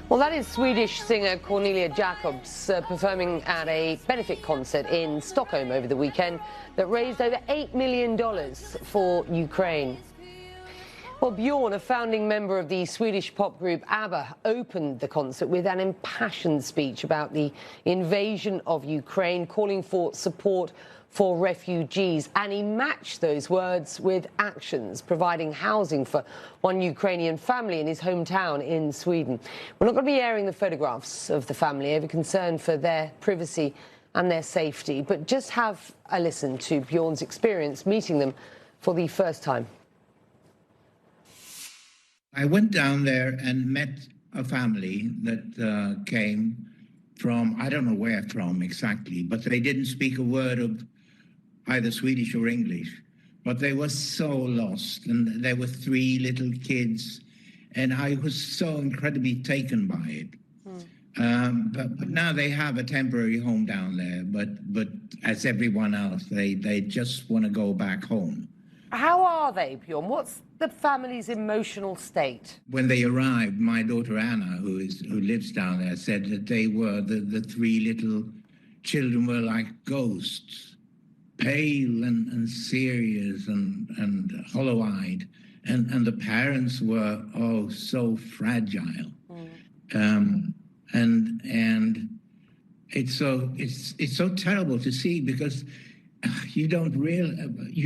Well, that is Swedish singer Cornelia Jacobs performing at a benefit concert in Stockholm over the weekend that raised over $8 million for Ukraine. Well, Björn, a founding member of the Swedish pop group ABBA, opened the concert with an impassioned speech about the invasion of Ukraine, calling for support for refugees. And he matched those words with actions, providing housing for one Ukrainian family in his hometown in Sweden. We're not going to be airing the photographs of the family over concern for their privacy and their safety, but just have a listen to Björn's experience meeting them for the first time. I went down there and met a family that came from, I don't know where from exactly, but they didn't speak a word of either Swedish or English. But they were so lost, and there were 3 little kids, and I was so incredibly taken by it. But now they have a temporary home down there, but as everyone else, they just want to go back home. How are they, Björn? What's the family's emotional state? When they arrived, my daughter Anna, who lives down there, said that they were, the 3 little children were like ghosts, pale and serious and hollow-eyed. And the parents were, oh, so fragile. And it's so terrible to see, because you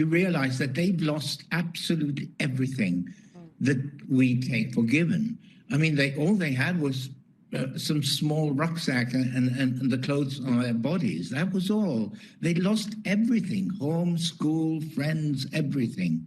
realize that they've lost absolutely everything that we take for given. I mean, all they had was some small rucksack and the clothes on their bodies. That was all. They lost everything: home, school, friends, everything.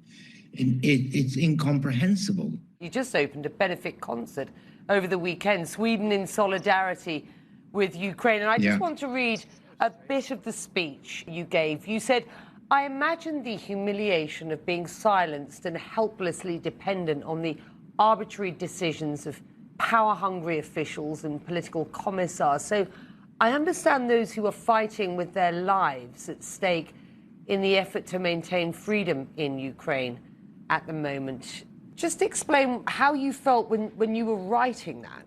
It's incomprehensible. You just opened a benefit concert over the weekend, Sweden in solidarity with Ukraine. And I just want to read a bit of the speech you gave. You said, "I imagine the humiliation of being silenced and helplessly dependent on the arbitrary decisions of power-hungry officials and political commissars. So I understand those who are fighting with their lives at stake in the effort to maintain freedom in Ukraine at the moment." Just explain how you felt when you were writing that.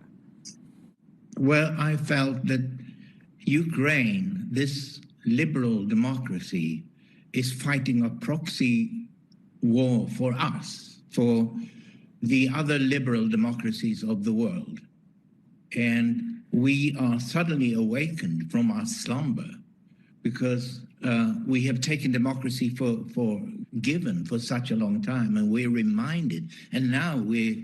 Well, I felt that Ukraine, this liberal democracy, is fighting a proxy war for us, for the other liberal democracies of the world. And we are suddenly awakened from our slumber, because we have taken democracy for given for such a long time, and we're reminded. And now we're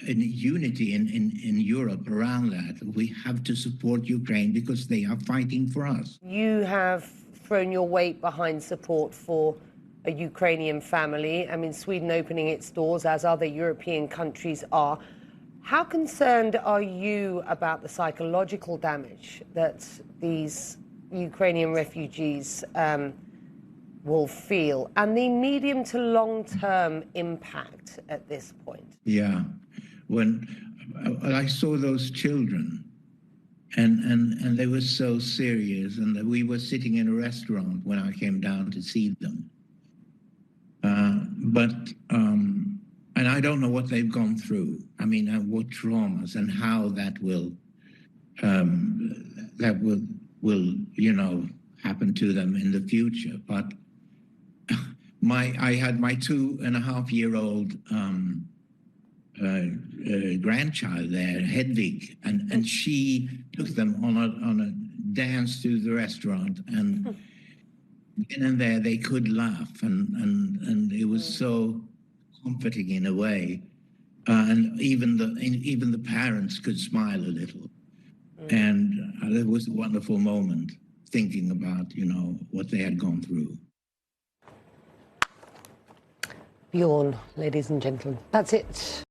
in unity in Europe around that. We have to support Ukraine because they are fighting for us. You have thrown your weight behind support for a Ukrainian family. I mean, Sweden opening its doors, as other European countries are. How concerned are you about the psychological damage that these Ukrainian refugees will feel, and the medium to long-term impact at this point? Yeah. When I saw those children, and they were so serious, and we were sitting in a restaurant when I came down to see them. And I don't know what they've gone through. I mean, what traumas, and how that will happen to them in the future. But I had my 2.5-year-old grandchild there, Hedvig, and she took them on a dance to the restaurant, and then and there they could laugh, and it was so comforting in a way, and even the parents could smile a little, and it was a wonderful moment, thinking about what they had gone through. Björn, ladies and gentlemen, that's it.